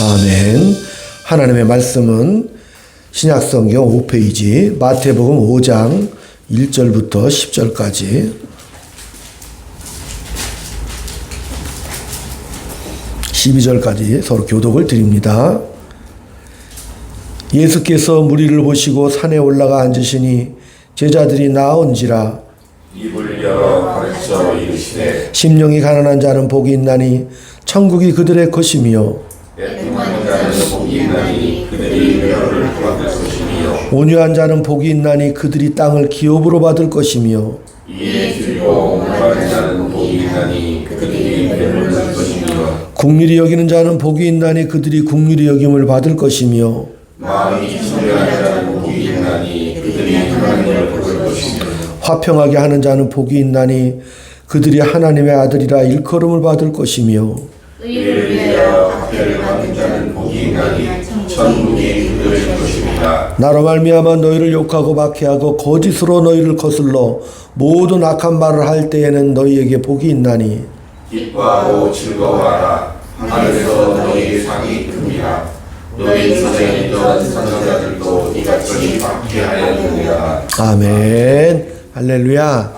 아멘. 하나님의 말씀은 신약성경 5페이지 마태복음 5장 1절부터 10절까지 12절까지 서로 교독을 드립니다. 예수께서 무리를 보시고 산에 올라가 앉으시니 제자들이 나온지라 입을 열어 가르쳐 이르시되 심령이 가난한 자는 복이 있나니 천국이 그들의 것이며 애통하는 자는 복이 있나니 그들이 위로를 받을 것이며 온유한 자는 복이 있나니 그들이 땅을 기업으로 받을 것이며 이에 줄고 목마른 자는 복이 있나니 그들이 배를 받을 것이며 긍휼히 여기는 자는 복이 있나니 그들이 긍휼히 여김을 받을 것이며 마음이 청결한 자는 복이 있나니 그들이 하나님을 볼 것이며 화평하게 하는 자는 복이 있나니 그들이 하나님의 아들이라 일컬음을 받을 것이며 의를 위하여 박해를 받는 자는 복이 있나니 천국이 그들의 것입니다. 나로 말미암아 너희를 욕하고 박해하고 거짓으로 너희를 거슬러 모든 악한 말을 할 때에는 너희에게 복이 있나니 기뻐하고 즐거워하라. 하늘에서 너희의 상이 큽니다. 너희 주변에 있던 선지자들도 이같이 박해하였느니라. 아멘. 할렐루야.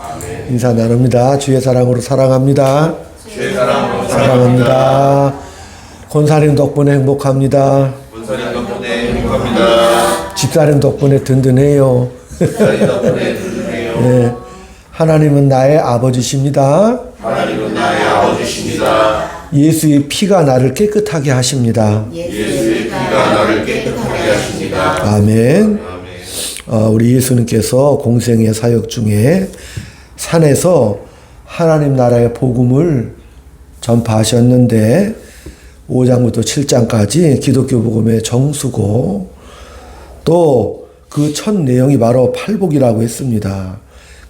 인사 나눕니다. 주의 사랑으로 사랑합니다. 주의 사랑으로 사랑합니다. 권사님 덕분에 행복합니다. 본사님 덕분에 행복합니다. 집사님 덕분에 든든해요. 본사님 덕분에 든든해요. 네. 하나님은 나의 아버지십니다. 하나님은 나의 아버지십니다. 예수의 피가 나를 깨끗하게 하십니다. 예수의 피가 나를 깨끗하게 하십니다. 아멘. 아멘. 우리 예수님께서 공생의 사역 중에 산에서 하나님 나라의 복음을 전파하셨는데 5장부터 7장까지 기독교 복음의 정수고 또 그 첫 내용이 바로 팔복이라고 했습니다.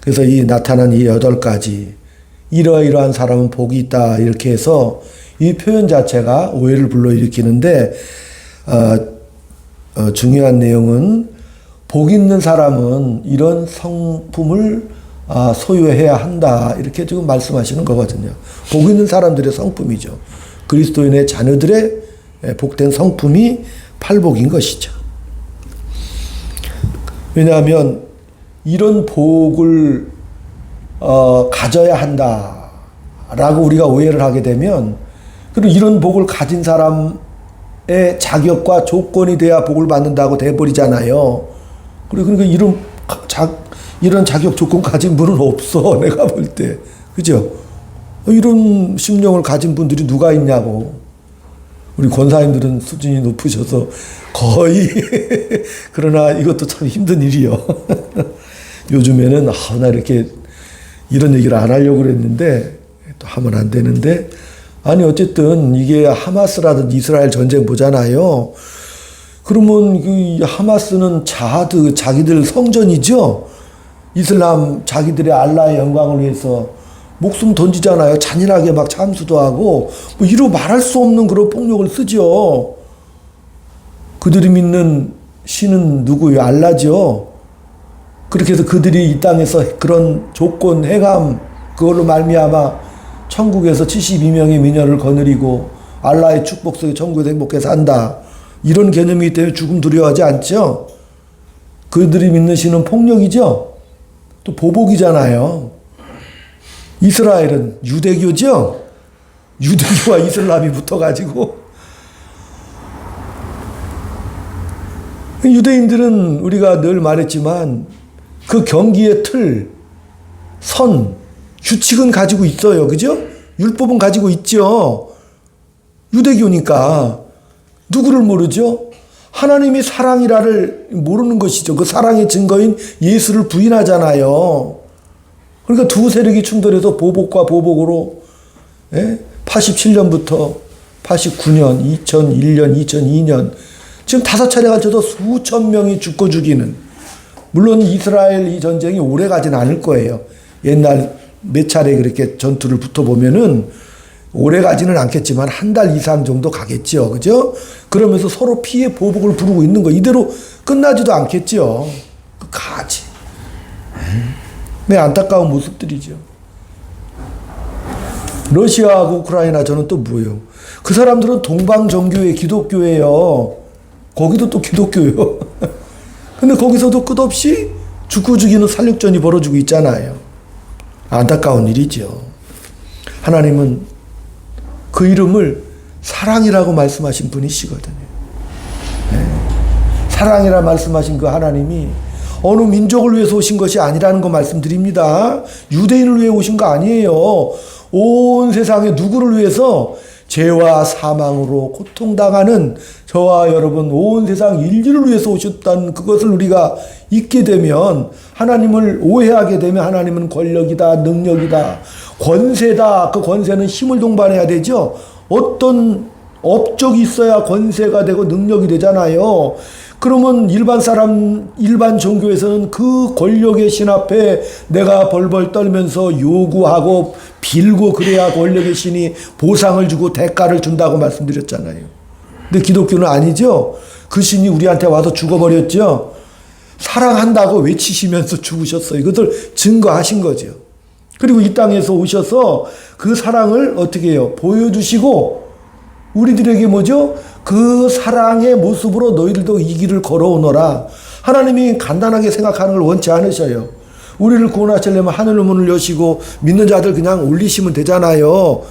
그래서 이 나타난 이 8가지 이러이러한 사람은 복이 있다 이렇게 해서 이 표현 자체가 오해를 불러일으키는데 중요한 내용은 복 있는 사람은 이런 성품을 소유해야 한다 이렇게 지금 말씀하시는 거거든요. 복 있는 사람들의 성품이죠. 그리스도인의 자녀들의 복된 성품이 팔복인 것이죠. 왜냐하면 이런 복을 가져야 한다라고 우리가 오해를 하게 되면 그리고 이런 복을 가진 사람의 자격과 조건이 돼야 복을 받는다고 돼버리잖아요. 그러니까 이런 자격 조건 가진 분은 없어. 내가 볼 때. 그죠? 이런 심령을 가진 분들이 누가 있냐고. 우리 권사님들은 수준이 높으셔서 거의 그러나 이것도 참 힘든 일이요. 요즘에는 나 이렇게 이런 얘기를 안 하려고 그랬는데 또 하면 안 되는데 아니 어쨌든 이게 하마스라든지 이스라엘 전쟁 보잖아요. 그러면 그 하마스는 자하드 자기들 성전이죠. 이슬람 자기들의 알라의 영광을 위해서 목숨 던지잖아요. 잔인하게 막 참수도 하고 뭐 이루 말할 수 없는 그런 폭력을 쓰죠. 그들이 믿는 신은 누구예요? 알라죠. 그렇게 해서 그들이 이 땅에서 그런 조건 해감 그걸로 말미암아 천국에서 72명의 미녀를 거느리고 알라의 축복 속에 천국에서 행복해 산다. 이런 개념이기 때문에 죽음 두려워하지 않죠. 그들이 믿는 신은 폭력이죠. 또 보복이잖아요. 이스라엘은 유대교죠. 유대교와 이슬람이 붙어가지고 유대인들은 우리가 늘 말했지만 그 경기의 틀, 선, 규칙은 가지고 있어요. 그죠? 율법은 가지고 있죠. 유대교니까 누구를 모르죠? 하나님이 사랑이라를 모르는 것이죠. 그 사랑의 증거인 예수를 부인하잖아요. 그러니까 두 세력이 충돌해서 보복과 보복으로 87년부터 89년, 2001년, 2002년 지금 5차례 걸쳐서 수천 명이 죽고 죽이는 물론 이스라엘 이 전쟁이 오래 가진 않을 거예요. 옛날 몇 차례 그렇게 전투를 붙어보면은 오래 가지는 않겠지만 한 달 이상 정도 가겠죠. 그죠? 그러면서 서로 피해 보복을 부르고 있는 거 이대로 끝나지도 않겠죠. 가지. 네, 안타까운 모습들이죠. 러시아하고 우크라이나전은 또 뭐예요? 그 사람들은 동방정교회 기독교예요. 거기도 또 기독교예요. 근데 거기서도 끝없이 죽고 죽이는 살육전이 벌어지고 있잖아요. 안타까운 일이죠. 하나님은 그 이름을 사랑이라고 말씀하신 분이시거든요. 네. 사랑이라 말씀하신 그 하나님이 어느 민족을 위해서 오신 것이 아니라는 거 말씀드립니다. 유대인을 위해 오신 거 아니에요. 온 세상에 누구를 위해서? 죄와 사망으로 고통당하는 저와 여러분 온 세상 인류를 위해서 오셨다는 그것을 우리가 잊게 되면, 하나님을 오해하게 되면 하나님은 권력이다, 능력이다, 권세다. 그 권세는 힘을 동반해야 되죠. 어떤 업적이 있어야 권세가 되고 능력이 되잖아요. 그러면 일반 종교에서는 그 권력의 신 앞에 내가 벌벌 떨면서 요구하고 빌고 그래야 권력의 신이 보상을 주고 대가를 준다고 말씀드렸잖아요. 근데 기독교는 아니죠. 그 신이 우리한테 와서 죽어버렸죠. 사랑한다고 외치시면서 죽으셨어요. 이것을 증거하신 거죠. 그리고 이 땅에서 오셔서 그 사랑을 어떻게 해요? 보여주시고 우리들에게 뭐죠? 그 사랑의 모습으로 너희들도 이 길을 걸어오너라. 하나님이 간단하게 생각하는 걸 원치 않으셔요. 우리를 구원하시려면 하늘의 문을 여시고 믿는 자들 그냥 올리시면 되잖아요.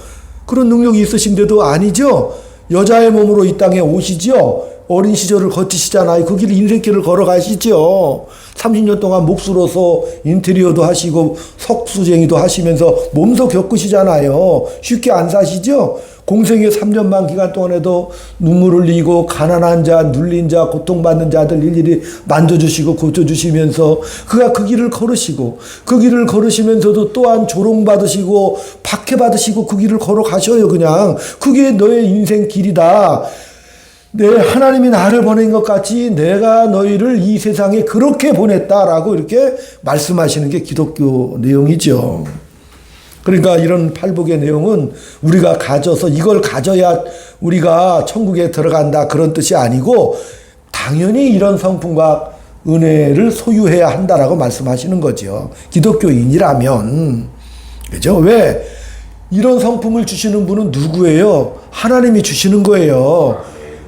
그런 능력이 있으신데도 아니죠. 여자의 몸으로 이 땅에 오시죠. 어린 시절을 거치시잖아요. 그 길을 인생길을 걸어가시죠. 30년 동안 몫으로서 인테리어도 하시고 석수쟁이도 하시면서 몸소 겪으시잖아요. 쉽게 안 사시죠. 공생의 3년만 기간 동안에도 눈물을 흘리고 가난한 자, 눌린 자, 고통받는 자들 일일이 만져주시고 고쳐주시면서 그가 그 길을 걸으시고, 그 길을 걸으시면서도 또한 조롱받으시고 박해받으시고 그 길을 걸어가셔요. 그냥 그게 너의 인생 길이다. 하나님이 나를 보낸 것 같이 내가 너희를 이 세상에 그렇게 보냈다라고 이렇게 말씀하시는 게 기독교 내용이죠. 그러니까 이런 팔복의 내용은 우리가 가져서 이걸 가져야 우리가 천국에 들어간다 그런 뜻이 아니고, 당연히 이런 성품과 은혜를 소유해야 한다라고 말씀하시는 거죠. 기독교인이라면. 그죠? 왜? 이런 성품을 주시는 분은 누구예요? 하나님이 주시는 거예요.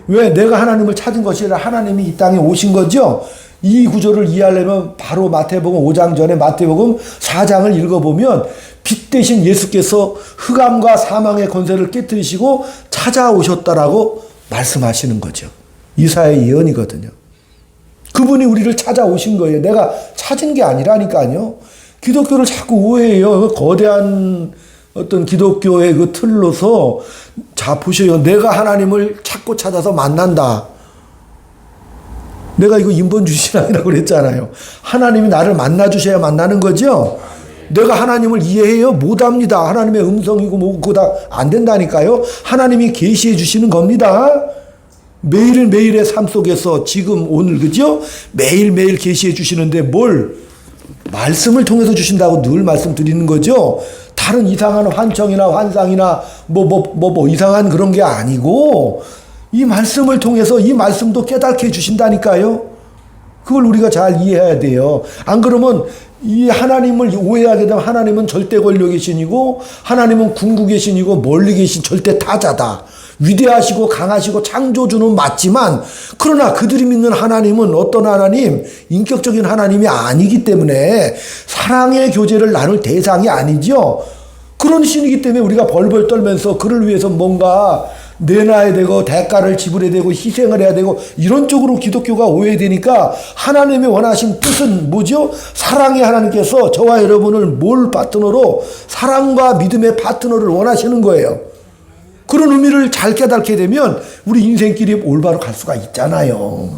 왜? 내가 하나님을 찾은 것이 아니라 하나님이 이 땅에 오신 거죠. 이 구절을 이해하려면 바로 마태복음 5장 전에 마태복음 4장을 읽어보면 빛 대신 예수께서 흑암과 사망의 권세를 깨뜨리시고 찾아오셨다라고 말씀하시는 거죠. 이사야의 예언이거든요. 그분이 우리를 찾아오신 거예요. 내가 찾은 게 아니라니까요. 기독교를 자꾸 오해해요. 거대한 어떤 기독교의 그 틀로서, 자 보셔요. 내가 하나님을 찾고 찾아서 만난다. 내가 이거 인본주의신앙이라고 그랬잖아요. 하나님이 나를 만나주셔야 만나는 거죠. 내가 하나님을 이해해요? 못합니다. 하나님의 음성이고 뭐고 그거 다 안 된다니까요. 하나님이 계시해 주시는 겁니다. 매일매일의 삶 속에서 지금 오늘 그죠? 매일매일 계시해 주시는데 뭘? 말씀을 통해서 주신다고 늘 말씀드리는 거죠. 다른 이상한 환청이나 환상이나 뭐 이상한 그런 게 아니고 이 말씀을 통해서 이 말씀도 깨닫게 해주신다니까요. 그걸 우리가 잘 이해해야 돼요. 안 그러면 이 하나님을 오해하게 되면 하나님은 절대 권력의 신이고 하나님은 궁극의 신이고 멀리 계신 절대 타자다. 위대하시고 강하시고 창조주는 맞지만 그러나 그들이 믿는 하나님은 어떤 하나님? 인격적인 하나님이 아니기 때문에 사랑의 교제를 나눌 대상이 아니죠. 그런 신이기 때문에 우리가 벌벌 떨면서 그를 위해서 뭔가 내놔야 되고 대가를 지불해야 되고 희생을 해야 되고 이런 쪽으로 기독교가 오해되니까 하나님의 원하신 뜻은 뭐죠? 사랑의 하나님께서 저와 여러분을 뭘 파트너로? 사랑과 믿음의 파트너를 원하시는 거예요. 그런 의미를 잘 깨닫게 되면 우리 인생길이 올바로 갈 수가 있잖아요.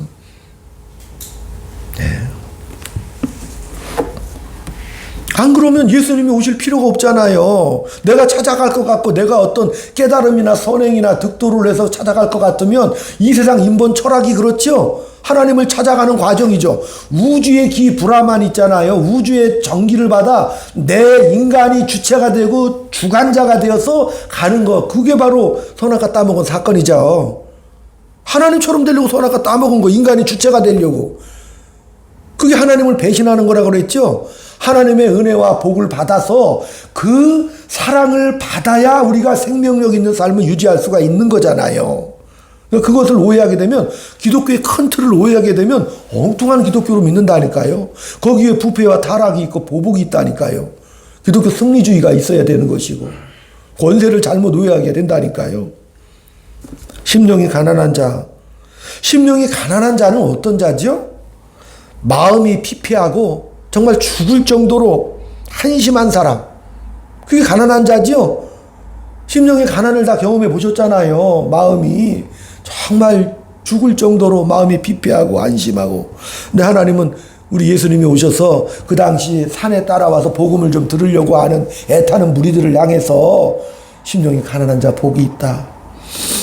네. 안 그러면 예수님이 오실 필요가 없잖아요. 내가 찾아갈 것 같고 내가 어떤 깨달음이나 선행이나 득도를 해서 찾아갈 것 같으면 이 세상 인본 철학이 그렇죠. 하나님을 찾아가는 과정이죠. 우주의 기 브라만 있잖아요. 우주의 전기를 받아 내 인간이 주체가 되고 주관자가 되어서 가는 거. 그게 바로 선악과 따먹은 사건이죠. 하나님처럼 되려고 선악과 따먹은 거. 인간이 주체가 되려고. 그게 하나님을 배신하는 거라고 그랬죠. 하나님의 은혜와 복을 받아서 그 사랑을 받아야 우리가 생명력 있는 삶을 유지할 수가 있는 거잖아요. 그것을 오해하게 되면, 기독교의 큰 틀을 오해하게 되면 엉뚱한 기독교로 믿는다니까요. 거기에 부패와 타락이 있고 보복이 있다니까요. 기독교 승리주의가 있어야 되는 것이고 권세를 잘못 오해하게 된다니까요. 심령이 가난한 자. 심령이 가난한 자는 어떤 자죠? 마음이 피폐하고 정말 죽을 정도로 한심한 사람. 그게 가난한 자죠. 심령의 가난을 다 경험해 보셨잖아요. 마음이 정말 죽을 정도로 마음이 피폐하고 안심하고. 근데 하나님은 우리 예수님이 오셔서 그 당시 산에 따라와서 복음을 좀 들으려고 하는 애타는 무리들을 향해서 심령이 가난한 자 복이 있다.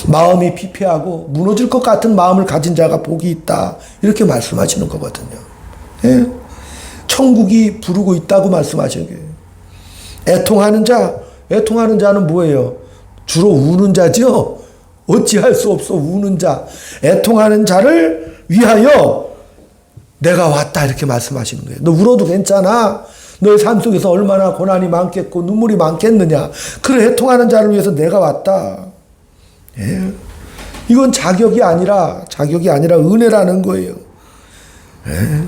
마음이 피폐하고 무너질 것 같은 마음을 가진 자가 복이 있다. 이렇게 말씀하시는 거거든요. 예? 천국이 부르고 있다고 말씀하셔요. 애통하는 자. 애통하는 자는 뭐예요? 주로 우는 자죠. 어찌할 수 없어 우는 자. 애통하는 자를 위하여 내가 왔다 이렇게 말씀하시는 거예요. 너 울어도 괜찮아. 너의 삶 속에서 얼마나 고난이 많겠고 눈물이 많겠느냐. 그래 애통하는 자를 위해서 내가 왔다. 예. 이건 자격이 아니라 은혜라는 거예요. 예.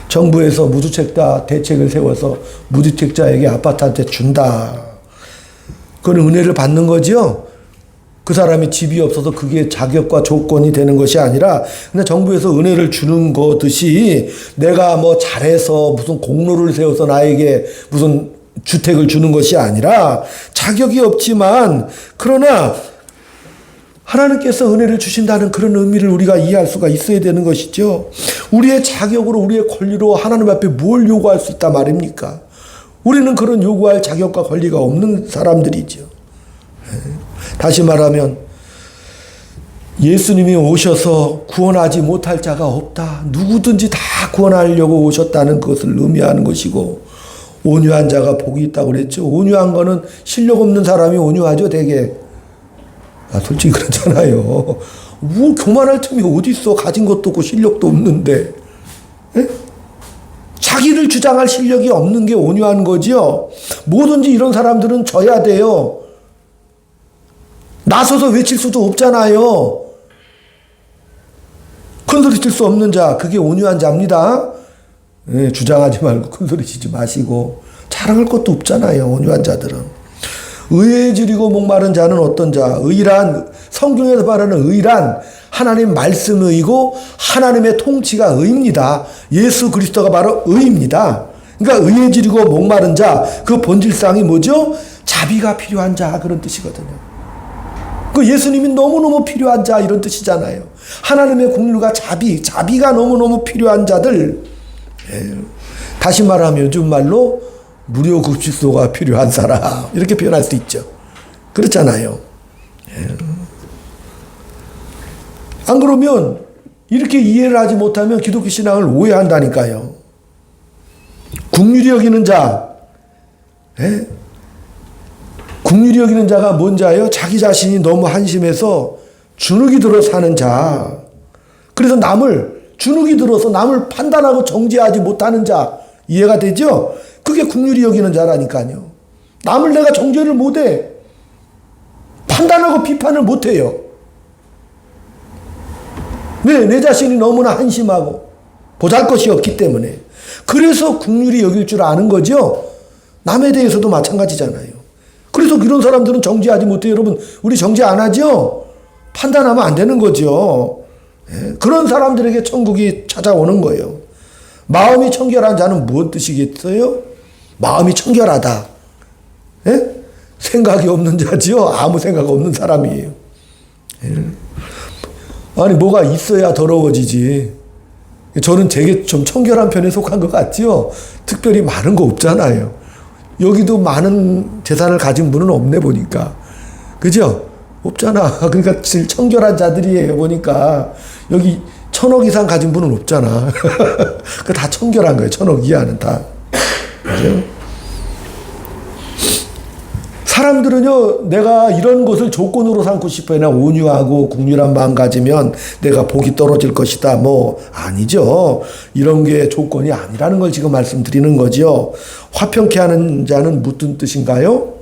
정부에서 무주택자 대책을 세워서 무주택자에게 아파트한테 준다. 그건 은혜를 받는 거죠. 그 사람이 집이 없어서 그게 자격과 조건이 되는 것이 아니라 그냥 정부에서 은혜를 주는 거듯이 내가 뭐 잘해서 무슨 공로를 세워서 나에게 무슨 주택을 주는 것이 아니라 자격이 없지만 그러나 하나님께서 은혜를 주신다는 그런 의미를 우리가 이해할 수가 있어야 되는 것이죠. 우리의 자격으로 우리의 권리로 하나님 앞에 뭘 요구할 수 있단 말입니까? 우리는 그런 요구할 자격과 권리가 없는 사람들이죠. 다시 말하면 예수님이 오셔서 구원하지 못할 자가 없다. 누구든지 다 구원하려고 오셨다는 것을 의미하는 것이고 온유한 자가 복이 있다고 그랬죠. 온유한 거는 실력 없는 사람이 온유하죠. 되게. 솔직히 그렇잖아요. 뭐 교만할 틈이 어디 있어. 가진 것도 없고 실력도 없는데. 에? 자기를 주장할 실력이 없는 게 온유한 거지요. 뭐든지 이런 사람들은 져야 돼요. 나서서 외칠 수도 없잖아요. 큰소리 칠 수 없는 자, 그게 온유한 자입니다. 예, 주장하지 말고 큰소리 치지 마시고. 자랑할 것도 없잖아요. 온유한 자들은. 의에 지리고 목마른 자는 어떤 자? 의란, 성경에서 말하는 의란 하나님 말씀의이고 하나님의 통치가 의입니다. 예수 그리스도가 바로 의입니다. 그러니까 의에 지리고 목마른 자, 그 본질상이 뭐죠? 자비가 필요한 자, 그런 뜻이거든요. 그 예수님이 너무너무 필요한 자, 이런 뜻이잖아요. 하나님의 국률과 자비가 너무너무 필요한 자들. 예. 다시 말하면 요즘 말로 무료 급식소가 필요한 사람, 이렇게 표현할 수 있죠. 그렇잖아요. 예. 안 그러면 이렇게 이해를 하지 못하면 기독교 신앙을 오해한다니까요. 국률이 여기는 자. 예? 국률이 여기는 자가 뭔 자예요? 자기 자신이 너무 한심해서 주눅이 들어 사는 자. 그래서 주눅이 들어서 남을 판단하고 정죄하지 못하는 자. 이해가 되죠? 그게 국률이 여기는 자라니까요. 남을 내가 정죄를 못해. 판단하고 비판을 못해요. 왜? 내 자신이 너무나 한심하고 보잘것이 없기 때문에. 그래서 국률이 여길 줄 아는 거죠. 남에 대해서도 마찬가지잖아요. 그래서 이런 사람들은 정죄하지 못해요. 여러분, 우리 정죄 안 하죠? 판단하면 안 되는 거죠. 예, 그런 사람들에게 천국이 찾아오는 거예요. 마음이 청결한 자는 무엇 뜻이겠어요? 마음이 청결하다. 예? 생각이 없는 자지요. 아무 생각 없는 사람이에요. 예. 아니 뭐가 있어야 더러워지지. 저는 되게 좀 청결한 편에 속한 것 같지요. 특별히 많은 거 없잖아요. 여기도 많은 재산을 가진 분은 없네 보니까. 그죠? 없잖아. 그러니까 제일 청결한 자들이에요 보니까. 여기 1,000억 이상 가진 분은 없잖아. 그 다 청결한 거예요. 1,000억 이하는 다. 그죠? 사람들은요, 내가 이런 것을 조건으로 삼고 싶어요. 나 온유하고 국률한 마음 가지면 내가 복이 떨어질 것이다. 뭐, 아니죠. 이런 게 조건이 아니라는 걸 지금 말씀드리는 거죠. 화평케 하는 자는 무슨 뜻인가요?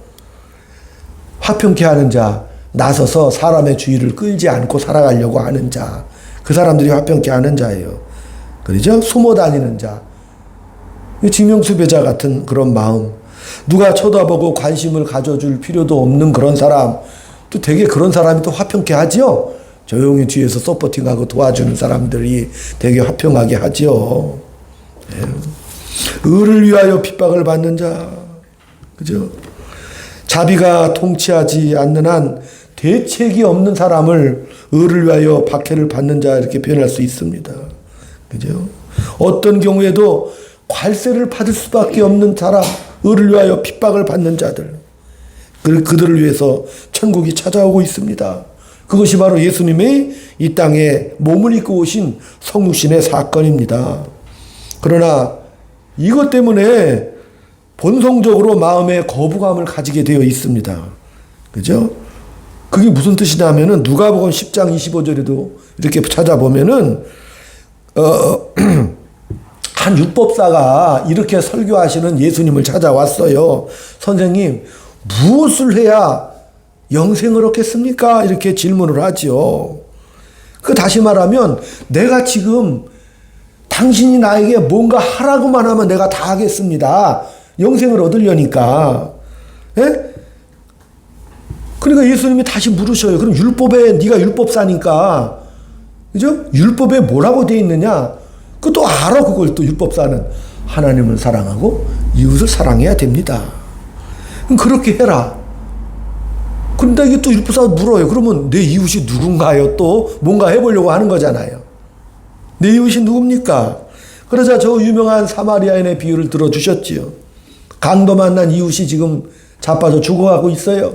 화평케 하는 자, 나서서 사람의 주의를 끌지 않고 살아가려고 하는 자. 그 사람들이 화평케 하는 자예요. 그러죠? 숨어 다니는 자. 지명수배자 같은 그런 마음. 누가 쳐다보고 관심을 가져줄 필요도 없는 그런 사람. 또 되게 그런 사람이 또 화평케 하죠. 조용히 뒤에서 서포팅하고 도와주는 사람들이 되게 화평하게 하죠. 네. 의를 위하여 핍박을 받는 자. 그죠? 자비가 통치하지 않는 한 대책이 없는 사람을 의를 위하여 박해를 받는 자 이렇게 표현할 수 있습니다. 그죠? 어떤 경우에도 괄세를 받을 수밖에 없는 사람, 의를 위하여 핍박을 받는 자들, 그들을 위해서 천국이 찾아오고 있습니다. 그것이 바로 예수님의 이 땅에 몸을 입고 오신 성육신의 사건입니다. 그러나 이것 때문에 본성적으로 마음에 거부감을 가지게 되어 있습니다. 그죠? 그게 무슨 뜻이냐면은 누가복음 10장 25절에도 이렇게 찾아보면은 한 율법사가 이렇게 설교하시는 예수님을 찾아왔어요. 선생님, 무엇을 해야 영생을 얻겠습니까? 이렇게 질문을 하죠. 그 다시 말하면 내가 지금 당신이 나에게 뭔가 하라고만 하면 내가 다 하겠습니다. 영생을 얻으려니까. 예? 그러니까 예수님이 다시 물으셔요. 그럼 율법에 네가 율법사니까, 그죠? 율법에 뭐라고 돼 있느냐? 그 또 알아. 그걸 또 율법사는 하나님을 사랑하고 이웃을 사랑해야 됩니다. 그럼 그렇게 해라. 근데 이게 또 율법사가 물어요. 그러면 내 이웃이 누군가요? 또 뭔가 해보려고 하는 거잖아요. 내 이웃이 누굽니까? 그러자 저 유명한 사마리아인의 비유를 들어주셨지요. 강도 만난 이웃이 지금 자빠져 죽어가고 있어요.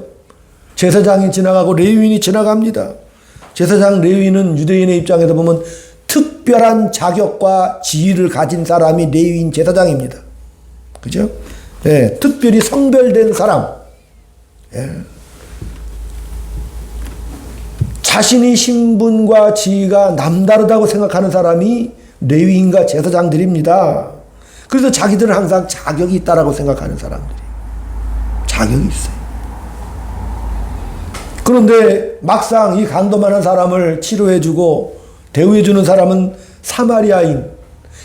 제사장이 지나가고 레위인이 지나갑니다. 제사장 레위인은 유대인의 입장에서 보면 특별한 자격과 지위를 가진 사람이 레위인 제사장입니다. 그죠? 예, 특별히 성별된 사람. 예. 자신의 신분과 지위가 남다르다고 생각하는 사람이 레위인과 제사장들입니다. 그래서 자기들은 항상 자격이 있다라고 생각하는 사람들이. 자격이 있어요. 그런데 막상 이 강도만한 사람을 치료해주고 대우해주는 사람은 사마리아인.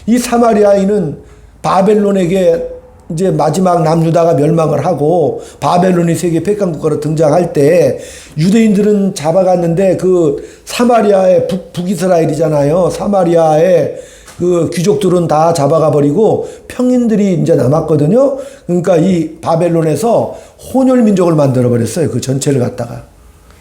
이 사마리아인은 바벨론에게 이제 마지막 남유다가 멸망을 하고 바벨론이 세계 백강국가로 등장할 때 유대인들은 잡아갔는데 그 사마리아의 북이스라엘이잖아요. 사마리아의 그 귀족들은 다 잡아가 버리고 평인들이 이제 남았거든요. 그러니까 이 바벨론에서 혼혈 민족을 만들어 버렸어요. 그 전체를 갖다가.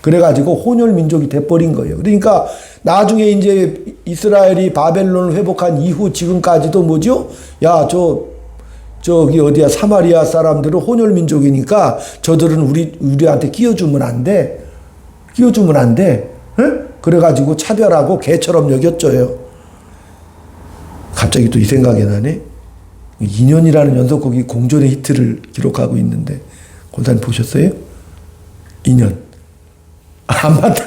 그래가지고 혼혈 민족이 돼버린 거예요. 그러니까 나중에 이제 이스라엘이 바벨론을 회복한 이후 지금까지도 뭐죠? 야, 저기 어디야, 사마리아 사람들은 혼혈 민족이니까 저들은 우리한테 끼워주면 안 돼. 끼워주면 안 돼. 응? 그래가지고 차별하고 개처럼 여겼죠요. 갑자기 또 이 생각이 나네. 2년이라는 연속곡이 공전의 히트를 기록하고 있는데, 권사님 보셨어요? 2년. 안 봤다.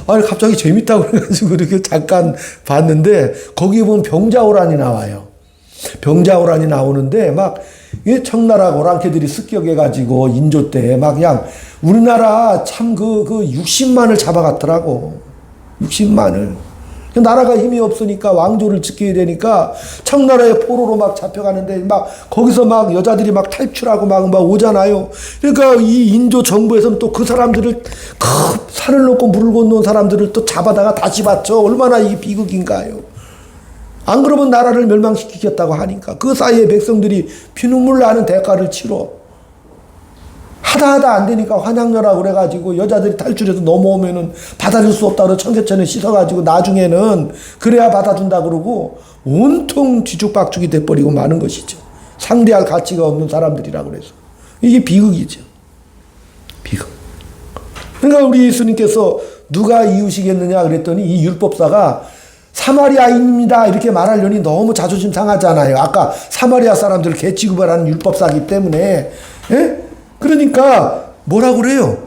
아니, 갑자기 재밌다고 그래가지고 이렇게 잠깐 봤는데, 거기에 보면 병자호란이 나와요. 병자호란이 나오는데, 막, 청나라 고랑캐들이 습격해가지고, 인조 때, 막 그냥, 우리나라 참 60만을 잡아갔더라고. 60만을. 나라가 힘이 없으니까 왕조를 지켜야 되니까 청나라의 포로로 막 잡혀가는데 막 거기서 막 여자들이 막 탈출하고 막 오잖아요. 그러니까 이 인조 정부에서는 또 그 사람들을 산을 넘고 물을 건너온 사람들을 또 잡아다가 다시 받죠. 얼마나 이게 비극인가요. 안 그러면 나라를 멸망시키겠다고 하니까 그 사이에 백성들이 피눈물 나는 대가를 치러 하다 안 되니까 환양녀라고 그래가지고 여자들이 탈출해서 넘어오면은 받아줄 수 없다고 청계천에 씻어가지고 나중에는 그래야 받아준다 그러고 온통 뒤죽박죽이 돼버리고 마는 것이죠. 상대할 가치가 없는 사람들이라고 그래서. 이게 비극이죠. 비극. 그러니까 우리 예수님께서 누가 이웃이겠느냐 그랬더니 이 율법사가 사마리아인입니다 이렇게 말하려니 너무 자존심 상하잖아요. 아까 사마리아 사람들을 개 취급을 하는 율법사기 때문에. 예? 그러니까 뭐라 그래요?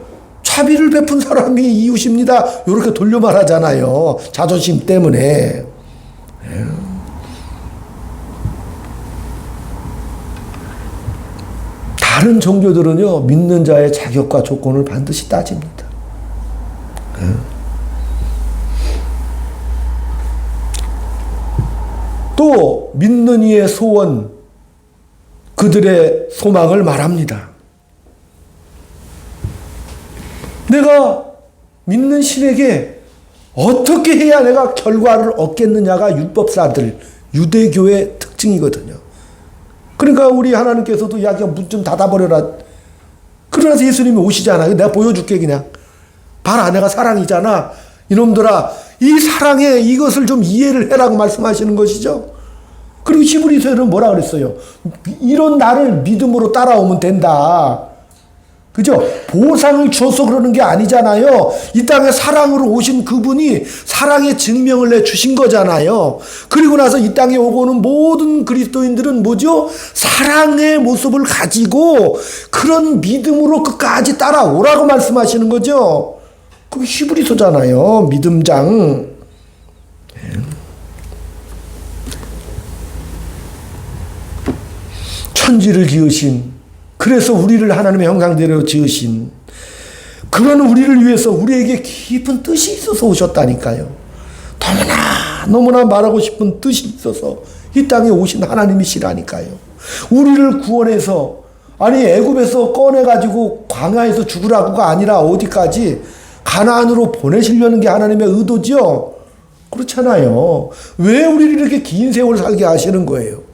자비를 베푼 사람이 이웃입니다. 이렇게 돌려 말하잖아요. 자존심 때문에. 다른 종교들은요, 믿는 자의 자격과 조건을 반드시 따집니다. 또 믿는 이의 소원, 그들의 소망을 말합니다. 내가 믿는 신에게 어떻게 해야 내가 결과를 얻겠느냐가 율법사들, 유대교의 특징이거든요. 그러니까 우리 하나님께서도 야, 문 좀 닫아버려라. 그러나서 예수님이 오시잖아요. 내가 보여줄게 그냥. 봐라, 내가 사랑이잖아. 이놈들아, 이 사랑에 이것을 좀 이해를 해라고 말씀하시는 것이죠. 그리고 히브리서에는 뭐라 그랬어요? 이런 나를 믿음으로 따라오면 된다. 그죠? 보상을 줘서 그러는 게 아니잖아요. 이 땅에 사랑으로 오신 그분이 사랑의 증명을 내주신 거잖아요. 그리고 나서 이 땅에 오고는 모든 그리스도인들은 뭐죠? 사랑의 모습을 가지고 그런 믿음으로 끝까지 따라오라고 말씀하시는 거죠. 그게 히브리서잖아요. 믿음장. 천지를 지으신, 그래서 우리를 하나님의 형상대로 지으신 그런 우리를 위해서 우리에게 깊은 뜻이 있어서 오셨다니까요. 너무나 말하고 싶은 뜻이 있어서 이 땅에 오신 하나님이시라니까요. 우리를 구원해서, 아니 애굽에서 꺼내가지고 광야에서 죽으라고가 아니라 어디까지 가나안으로 보내시려는 게 하나님의 의도죠. 그렇잖아요. 왜 우리를 이렇게 긴 세월 살게 하시는 거예요?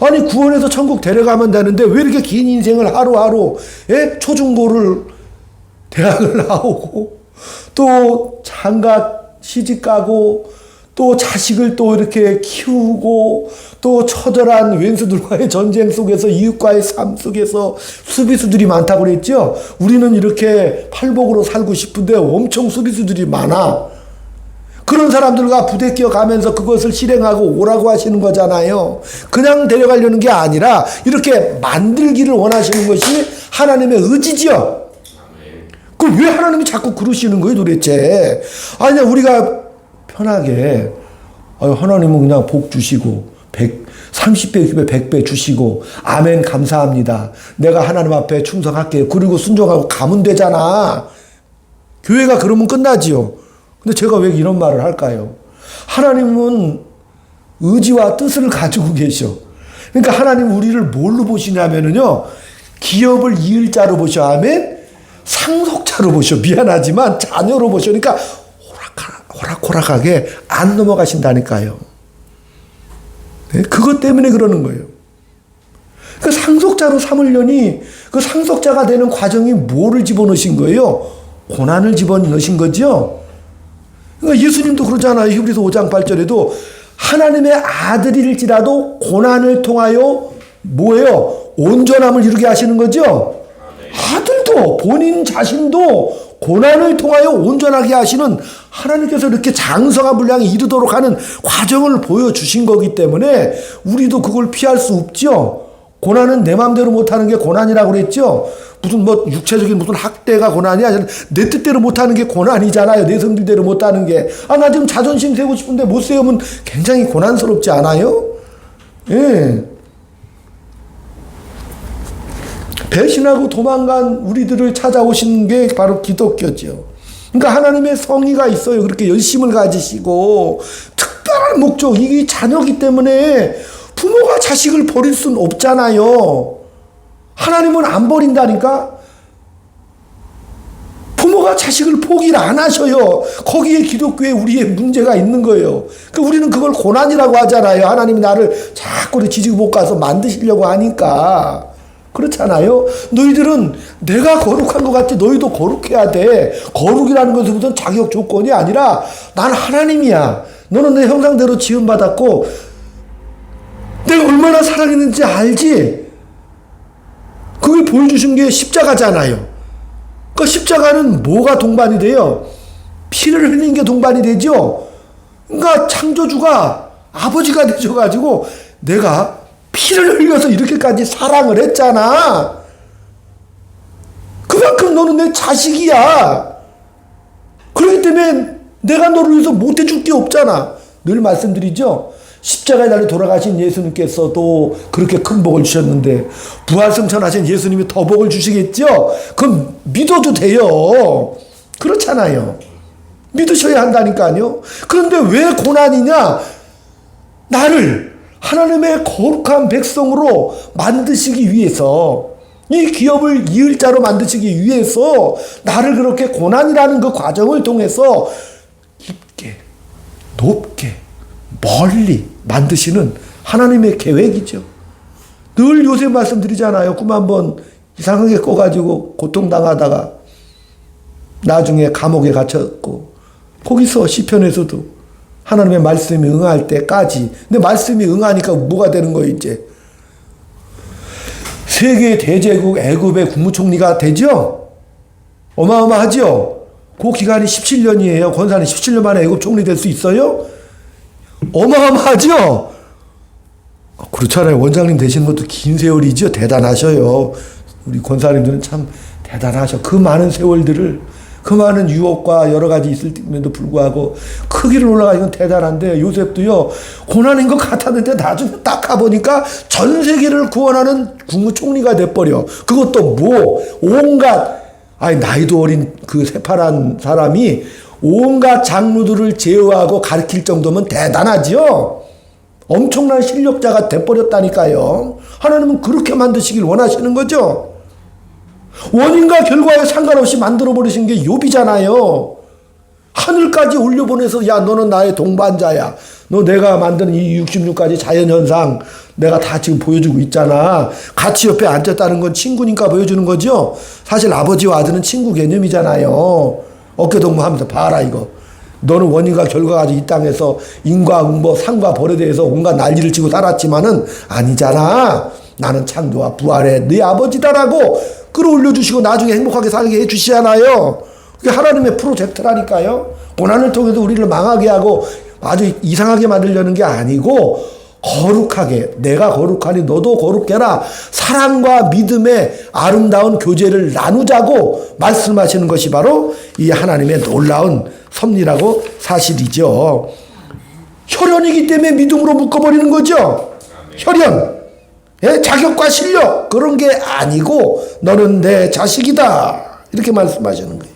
아니 구원해서 천국 데려가면 되는데 왜 이렇게 긴 인생을 하루하루 초중고를 대학을 나오고 또 장가 시집가고 또 자식을 또 이렇게 키우고 또 처절한 왼수들과의 전쟁 속에서 이웃과의 삶 속에서 수비수들이 많다고 그랬죠. 우리는 이렇게 팔복으로 살고 싶은데 엄청 수비수들이 많아. 그런 사람들과 부대껴 가면서 그것을 실행하고 오라고 하시는 거잖아요. 그냥 데려가려는 게 아니라 이렇게 만들기를 원하시는 것이 하나님의 의지지요. 그럼 왜 하나님이 자꾸 그러시는 거예요 도대체? 아니야, 우리가 편하게 하나님은 그냥 복 주시고 30배, 100배 주시고 아멘 감사합니다. 내가 하나님 앞에 충성할게요. 그리고 순종하고 가면 되잖아. 교회가 그러면 끝나지요. 근데 제가 왜 이런 말을 할까요? 하나님은 의지와 뜻을 가지고 계셔. 그러니까 하나님 우리를 뭘로 보시냐면요, 기업을 이을 자로 보셔. 아멘. 상속자로 보셔. 미안하지만 자녀로 보셔. 그러니까 호락호락하게 안 넘어가신다니까요. 네? 그것 때문에 그러는 거예요. 그 상속자로 삼으려니 그 상속자가 되는 과정이 뭐를 집어넣으신 거예요? 고난을 집어넣으신 거죠. 그러니까 예수님도 그러잖아요. 히브리서 5장 8절에도 하나님의 아들일지라도 고난을 통하여 뭐예요? 온전함을 이루게 하시는 거죠. 아들도 본인 자신도 고난을 통하여 온전하게 하시는 하나님께서 이렇게 장성한 분량에 이르도록 하는 과정을 보여주신 거기 때문에 우리도 그걸 피할 수 없죠. 고난은 내 마음대로 못하는 게 고난이라고 그랬죠. 무슨 뭐 육체적인 무슨 학대가 고난이 아니라 내 뜻대로 못하는 게 고난이잖아요. 내 성질대로 못하는 게. 나 지금 자존심 세우고 싶은데 못 세우면 굉장히 고난스럽지 않아요? 예. 배신하고 도망간 우리들을 찾아오신 게 바로 기독교죠. 그러니까 하나님의 성의가 있어요. 그렇게 열심을 가지시고 특별한 목적, 이게 자녀이기 때문에 부모가 자식을 버릴 수는 없잖아요. 하나님은 안 버린다니까. 부모가 자식을 포기를 안 하셔요. 거기에 기독교에 우리의 문제가 있는 거예요. 그러니까 우리는 그걸 고난이라고 하잖아요. 하나님이 나를 자꾸 지지고 못 가서 만드시려고 하니까. 그렇잖아요. 너희들은 내가 거룩한 것 같지 너희도 거룩해야 돼. 거룩이라는 것은 무슨 자격 조건이 아니라 난 하나님이야. 너는 내 형상대로 지음받았고 내가 얼마나 사랑했는지 알지? 그걸 보여주신 게 십자가잖아요. 그 십자가는 뭐가 동반이 돼요? 피를 흘린 게 동반이 되죠? 그러니까 창조주가 아버지가 되셔가지고 내가 피를 흘려서 이렇게까지 사랑을 했잖아. 그만큼 너는 내 자식이야. 그렇기 때문에 내가 너를 위해서 못해줄 게 없잖아. 늘 말씀드리죠. 십자가에 달려 돌아가신 예수님께서도 그렇게 큰 복을 주셨는데 부활승천하신 예수님이 더 복을 주시겠죠? 그럼 믿어도 돼요. 그렇잖아요. 믿으셔야 한다니까요. 그런데 왜 고난이냐? 나를 하나님의 거룩한 백성으로 만드시기 위해서, 이 기업을 이을 자로 만드시기 위해서 나를 그렇게 고난이라는 그 과정을 통해서 깊게, 높게, 멀리 만드시는 하나님의 계획이죠. 늘 요새 말씀드리잖아요. 꿈 한번 이상하게 꿔가지고 고통당하다가 나중에 감옥에 갇혔고, 거기서 시편에서도 하나님의 말씀이 응할 때까지. 근데 말씀이 응하니까 뭐가 되는 거예요, 이제? 세계 대제국 애굽의 국무총리가 되죠? 어마어마하죠? 그 기간이 17년이에요. 권사는 17년 만에 애굽 총리 될 수 있어요? 어마어마하죠? 그렇잖아요. 원장님 되시는 것도 긴 세월이죠. 대단하셔요. 우리 권사님들은 참 대단하셔. 그 많은 세월들을, 그 많은 유혹과 여러 가지 있을때도 불구하고 그 길을 올라가는 건 대단한데, 요셉도요, 고난인 것 같았는데 나중에 딱 가보니까 전 세계를 구원하는 국무총리가 돼버려. 그것도 뭐, 온갖, 나이도 어린 그 새파란 사람이 온갖 장르들을 제어하고 가르칠 정도면 대단하죠? 엄청난 실력자가 돼버렸다니까요. 하나님은 그렇게 만드시길 원하시는 거죠. 원인과 결과에 상관없이 만들어버리신 게 욥이잖아요. 하늘까지 올려보내서, 야, 너는 나의 동반자야. 너 내가 만든 이 66가지 자연현상 내가 다 지금 보여주고 있잖아. 같이 옆에 앉았다는 건 친구니까 보여주는 거죠. 사실 아버지와 아들은 친구 개념이잖아요. 어깨동무하면서 봐라 이거. 너는 원인과 결과 가지고 이 땅에서 인과응보, 상과 벌에 대해서 온갖 난리를 치고 살았지만은 아니잖아. 나는 창조와 부활의 네 아버지다라고 끌어올려주시고 나중에 행복하게 살게 해주시잖아요. 그게 하나님의 프로젝트라니까요. 고난을 통해서 우리를 망하게 하고 아주 이상하게 만들려는 게 아니고, 거룩하게, 내가 거룩하니 너도 거룩해라, 사랑과 믿음의 아름다운 교제를 나누자고 말씀하시는 것이 바로 이 하나님의 놀라운 섭리라고 사실이죠. 혈연이기 때문에 믿음으로 묶어버리는 거죠. 혈연, 자격과 실력 그런 게 아니고 너는 내 자식이다, 이렇게 말씀하시는 거예요.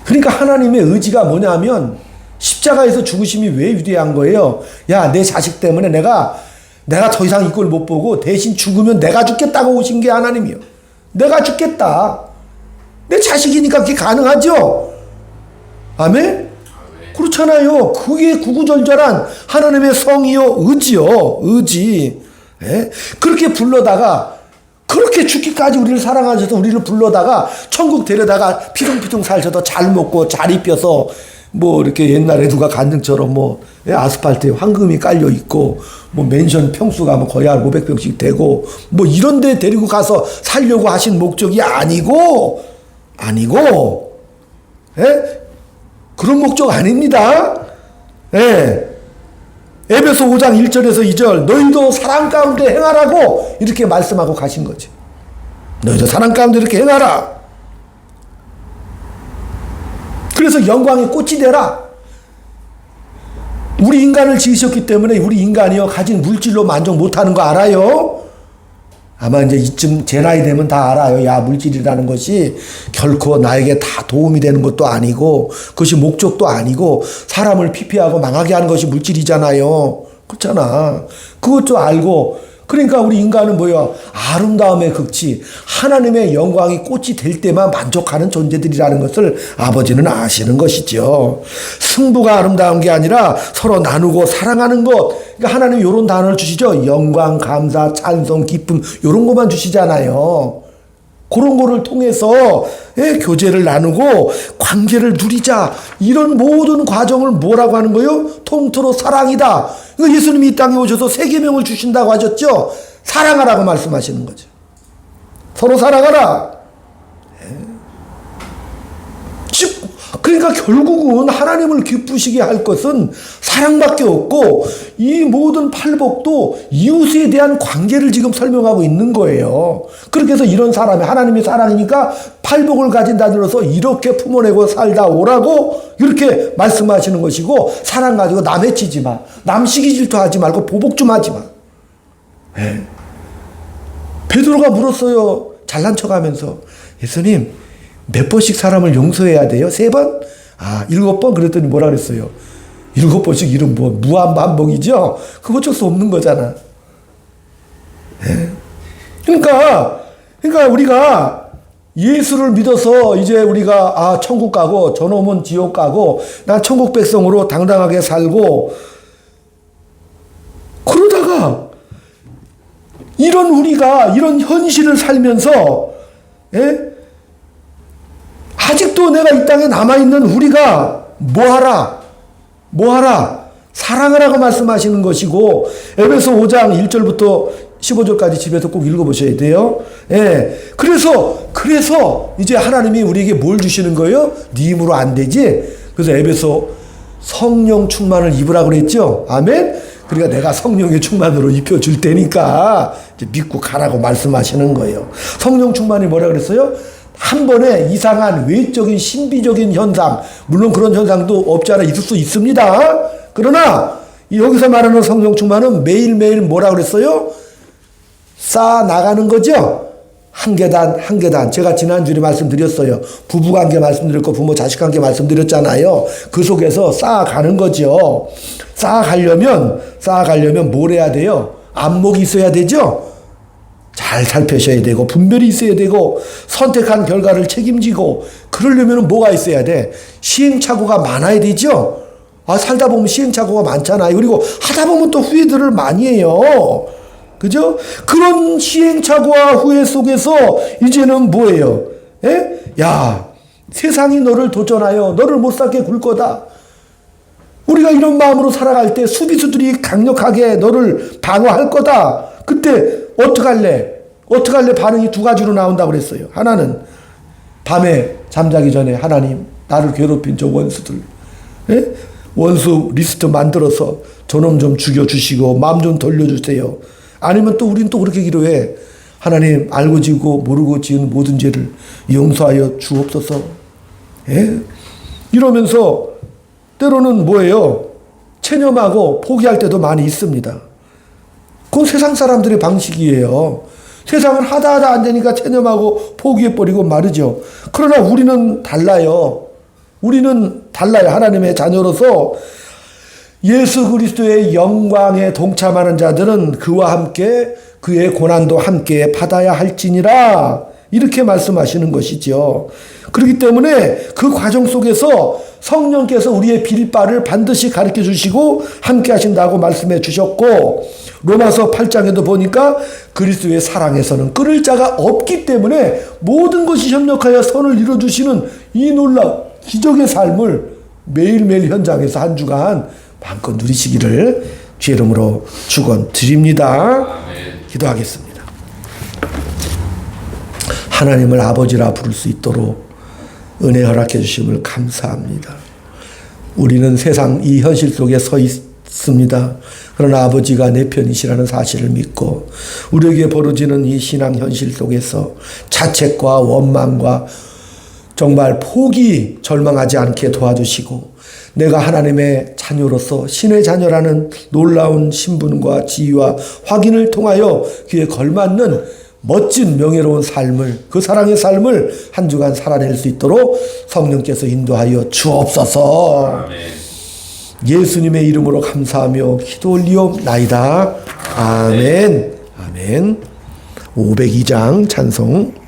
그러니까 하나님의 의지가 뭐냐면, 십자가에서 죽으심이 왜 위대한 거예요? 야, 내 자식 때문에 내가 더 이상 이걸 못 보고 대신 죽으면 내가 죽겠다고 오신 게 하나님이요. 내가 죽겠다. 내 자식이니까 그게 가능하죠? 아멘? 그렇잖아요. 그게 구구절절한 하나님의 성이요, 의지요, 의지. 그렇게 불러다가, 그렇게 죽기까지 우리를 사랑하셔서 우리를 불러다가 천국 데려다가 피둥피둥 살셔도 잘 먹고 잘 입혀서, 뭐 이렇게 옛날에 누가 간증처럼 뭐 아스팔트에 황금이 깔려 있고 뭐 맨션 평수가 뭐 거의 한 500평씩 되고 뭐 이런 데 데리고 가서 살려고 하신 목적이 아니고 그런 목적 아닙니다. 에베소 5장 1절에서 2절, 너희도 사랑 가운데 행하라고 이렇게 말씀하고 가신 거죠. 너희도 사랑 가운데 이렇게 행하라. 그래서 영광의 꽃이 되라. 우리 인간을 지으셨기 때문에 우리 인간이요, 가진 물질로 만족 못하는 거 알아요? 아마 이제 이쯤 제 나이 되면 다 알아요. 야, 물질이라는 것이 결코 나에게 다 도움이 되는 것도 아니고 그것이 목적도 아니고 사람을 피폐하고 망하게 하는 것이 물질이잖아요. 그렇잖아. 그것도 알고, 그러니까 우리 인간은 뭐야? 아름다움의 극치, 하나님의 영광이 꽃이 될 때만 만족하는 존재들이라는 것을 아버지는 아시는 것이죠. 승부가 아름다운 게 아니라 서로 나누고 사랑하는 것. 그러니까 하나님 이런 단어를 주시죠. 영광, 감사, 찬송, 기쁨, 이런 것만 주시잖아요. 그런 거를 통해서 교제를 나누고 관계를 누리자. 이런 모든 과정을 뭐라고 하는 거예요? 통틀어 사랑이다. 그러니까 예수님이 이 땅에 오셔서 세 계명을 주신다고 하셨죠. 사랑하라고 말씀하시는 거죠. 서로 사랑하라. 그러니까 결국은 하나님을 기쁘시게 할 것은 사랑밖에 없고 이 모든 팔복도 이웃에 대한 관계를 지금 설명하고 있는 거예요. 그렇게 해서 이런 사람이 하나님이 사랑이니까 팔복을 가진 자들로서 이렇게 품어내고 살다 오라고 이렇게 말씀하시는 것이고, 사랑 가지고 남 해치지 마, 남 시기 질투하지 말고 보복 좀 하지 마. 네. 베드로가 물었어요. 잘난 척하면서, 예수님 몇 번씩 사람을 용서해야 돼요? 3번? 7번? 그랬더니 뭐라 그랬어요? 7번씩 이런 뭐 무한반복이죠? 그거 어쩔 수 없는 거잖아. 네? 그러니까 우리가 예수를 믿어서 이제 우리가 천국 가고 저놈은 지옥 가고 난 천국 백성으로 당당하게 살고, 그러다가 우리가 이런 현실을 살면서, 예? 아직도 내가 이 땅에 남아있는 우리가 뭐하라? 사랑하라고 말씀하시는 것이고, 에베소 5장 1절부터 15절까지 집에서 꼭 읽어보셔야 돼요. 예. 그래서 이제 하나님이 우리에게 뭘 주시는 거예요? 네 힘으로 안 되지? 그래서 에베소 성령 충만을 입으라고 그랬죠? 아멘? 그러니까 내가 성령의 충만으로 입혀줄 테니까 이제 믿고 가라고 말씀하시는 거예요. 성령 충만이 뭐라 그랬어요? 한 번에 이상한 외적인 신비적인 현상, 물론 그런 현상도 없지 않아 있을 수 있습니다. 그러나 여기서 말하는 성령 충만은 매일매일 뭐라 그랬어요? 쌓아 나가는 거죠. 한 계단 한 계단. 제가 지난주에 말씀드렸어요. 부부관계 말씀드렸고 부모 자식관계 말씀드렸잖아요. 그 속에서 쌓아가는 거죠. 쌓아가려면 뭘 해야 돼요? 안목이 있어야 되죠. 잘 살펴셔야 되고 분별이 있어야 되고 선택한 결과를 책임지고, 그러려면 뭐가 있어야 돼? 시행착오가 많아야 되죠. 살다 보면 시행착오가 많잖아요. 그리고 하다 보면 또 후회들을 많이 해요. 그죠? 그런 시행착오와 후회 속에서 이제는 뭐예요? 야, 세상이 너를 도전하여 너를 못 살게 굴 거다. 우리가 이런 마음으로 살아갈 때 수비수들이 강력하게 너를 방어할 거다. 그때 어떡할래? 반응이 2가지로 나온다고 그랬어요. 하나는 밤에 잠자기 전에, 하나님 나를 괴롭힌 저 원수들, 원수 리스트 만들어서 저놈 좀 죽여주시고 마음 좀 돌려주세요. 아니면 또 우린 또 그렇게 기도해. 하나님 알고 지고 모르고 지은 모든 죄를 용서하여 주옵소서. 이러면서 때로는 뭐예요? 체념하고 포기할 때도 많이 있습니다. 그건 세상 사람들의 방식이에요. 세상은 하다 안 되니까 체념하고 포기해버리고 마르죠. 그러나 우리는 달라요. 하나님의 자녀로서 예수 그리스도의 영광에 동참하는 자들은 그와 함께 그의 고난도 함께 받아야 할지니라, 이렇게 말씀하시는 것이죠. 그렇기 때문에 그 과정 속에서 성령께서 우리의 빌바를 반드시 가르쳐 주시고 함께 하신다고 말씀해 주셨고, 로마서 8장에도 보니까 그리스도의 사랑에서는 끊을 자가 없기 때문에 모든 것이 협력하여 선을 이루어주시는 이 놀라운 기적의 삶을 매일매일 현장에서 한 주간 마음껏 누리시기를 주의 이름으로 축원드립니다. 기도하겠습니다. 하나님을 아버지라 부를 수 있도록 은혜 허락해 주심을 감사합니다. 우리는 세상 이 현실 속에 서 있습니다. 그러나 아버지가 내 편이시라는 사실을 믿고 우리에게 벌어지는 이 신앙 현실 속에서 자책과 원망과 정말 포기, 절망하지 않게 도와주시고, 내가 하나님의 자녀로서 신의 자녀라는 놀라운 신분과 지위와 확인을 통하여 그에 걸맞는 멋진 명예로운 삶을, 그 사랑의 삶을 한 주간 살아낼 수 있도록 성령께서 인도하여 주옵소서. 아멘. 예수님의 이름으로 감사하며 기도 올리옵나이다. 아멘. 아멘. 502장 찬송.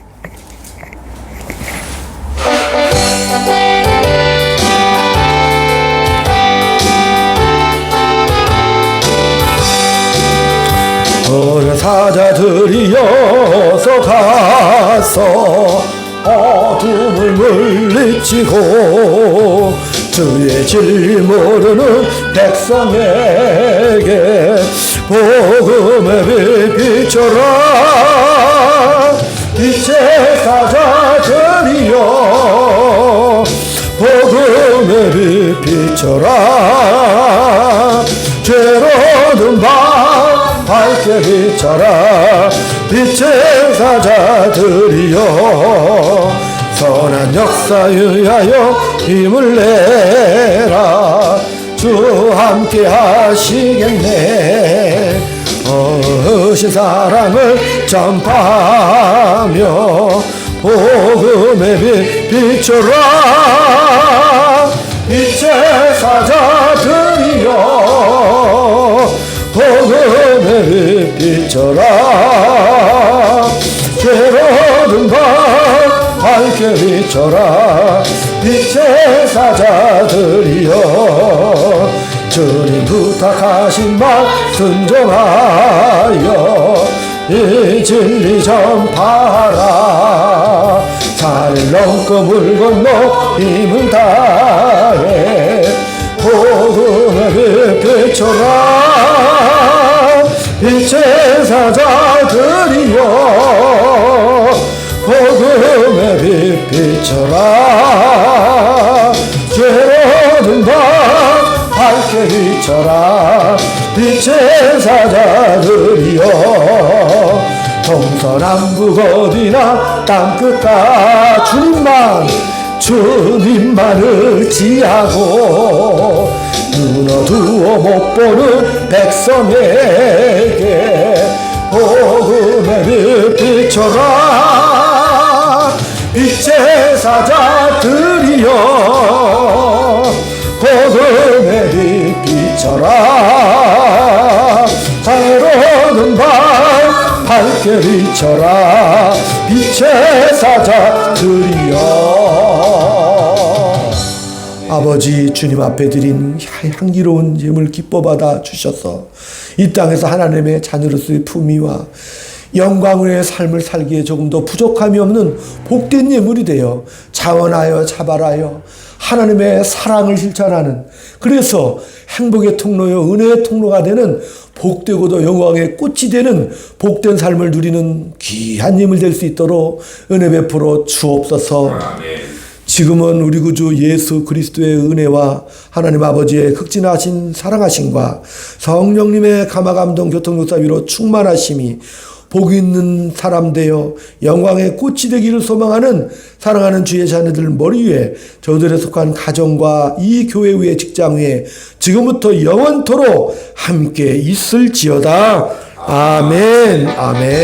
사자들이어서 가서 어둠을 물리치고 주의 질 모르는 백성에게 복음의 빛 비춰라. 빛의 사자들이여 복음 복음의 빛 비춰라. 죄로든 밤 밝게 비춰라. 빛의 사자들이여 선한 역사 위하여 힘을 내라. 주 함께 하시겠네. 어으신 사랑을 전파하며 복음의 빛 비춰라. 빛의 사자들이여 복음의 빛 비춰라. 죄로든 밤 밝게 비춰라. 빛의 사자들이여 주님 부탁하신 말 순종하여 이 진리 전파하라. 산을 넘고 물 건너 힘을 다해 복음의 빛 비춰라. 빛의 사자들이여 복음의 빛 비춰라. 죄로는 밤 밝게 비춰라. 빛의 사자들이여 동서남북 어디나 땅끝가 주님만 의지하고 눈 어두워 못 보는 백성에게 복음의 빛 비춰라. 빛의 사자들이여 복음의 빛 비춰라. 새로운 밤 밝게 비춰라. 빛의 사자들이여. 아버지 주님 앞에 드린 향기로운 예물 기뻐 받아 주셔서 이 땅에서 하나님의 자녀로서의 품위와 영광의 삶을 살기에 조금 더 부족함이 없는 복된 예물이 되어 자원하여 자발하여 하나님의 사랑을 실천하는, 그래서 행복의 통로요 은혜의 통로가 되는 복되고도 영광의 꽃이 되는 복된 삶을 누리는 귀한 예물 될 수 있도록 은혜 베풀어 주옵소서. 지금은 우리 구주 예수 그리스도의 은혜와 하나님 아버지의 극진하신 사랑하심과 성령님의 감화감동 교통역사위로 충만하심이 복 있는 사람 되어 영광의 꽃이 되기를 소망하는 사랑하는 주의 자녀들 머리 위에, 저들에 속한 가정과 이 교회 위에, 직장 위에 지금부터 영원토록 함께 있을지어다. 아멘. 아멘.